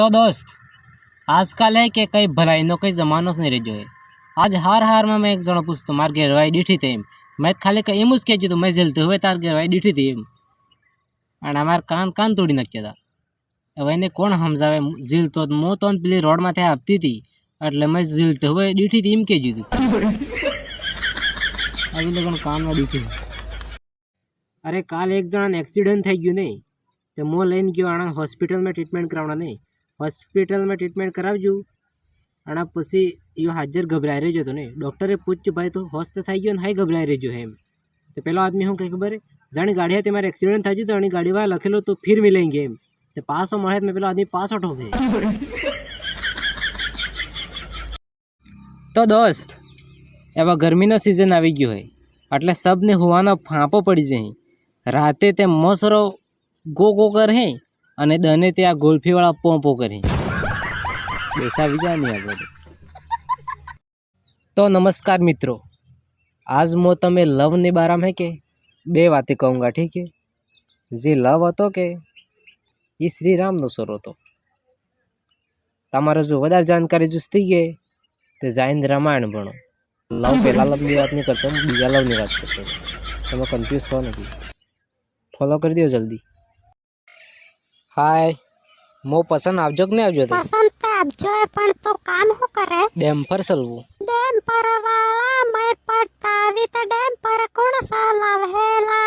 तो दोस्त आजकल है कि कई भलाई नो कई जमानो से नहीं रह जो है। आज हार में मैं एक जणो पूछतो मार घेरवाई डीठी थी एम मैं खाली कई एम જ કહેજો मैं झेलते हुए तार घेरवाई डीठी थी एम અને અમાર કાન તોડી નાખ્યા હતા। હવે એને કોણ સમજાવે ઝીલતો મો તો પેલી રોડ માંથી આપતી હતી એટલે મેં ઝીલતે હવે દીઠી હતી એમ કહેજો તું આવી લોકો કાનમાં દીઠી। અરે કાલ એક જણાને એક્સિડન્ટ થઈ ગયું નહીં તો મો લઈને ગયો આણા હોસ્પિટલમાં ટ્રીટમેન્ટ કરાવવા નહીં હોસ્પિટલમાં ટ્રીટમેન્ટ કરાવજો આણા પછી એ હાજર ગભરાઈ રહ્યો હતો ને ડૉક્ટરે પૂછ્યું ભાઈ તો હોસ્ટ થઈ ગયો ને હાઈ ગભરાઈ રહ્યો એમ તો પેલો આદમી શું કહે ખબર જાણી ગાડી હતી મારે એક્સિડન્ટ થઈ ગયું તો આની ગાડીમાં લખેલું તો ફિર મિલેંગે એમ तो पासो મળે મેં પેલો આદમી પાસો ઠોકે। તો દોસ્ત એવા ગરમીનો સિઝન આવી ગયો હોય એટલે સબને હોવાનો ફાંપો પડી જાય। રાતે તે મસરો ગો કરે અને દને તે આ ગોલ્ફીવાળા પોંપો કરે બેસાવી જાય નહીં આપણે। तो नमस्कार मित्रों, आज मैं तमे लव ने बारे में के बे बातें कहूँगा, ठीक है। जे लव હતો કે ये श्री राम नो सोरो तो तमारे जो वधारे जानकारी जुस्ती है तो जाइन रामायण भणो। लव पहला लव की बात नहीं करता हूँ, बीजा लव की बात करता हूँ। તમે कन्फ्यूज थो नहीं, फॉलो कर दियो जल्दी। हाय मो पसंद आवजो कि नहीं आवजो? पसंद तो आवजो है पण तो काम हो करे डैम्पर चलवू डैम्पर वाला मैं पटावी तो डैम्पर कौन सा लव हेला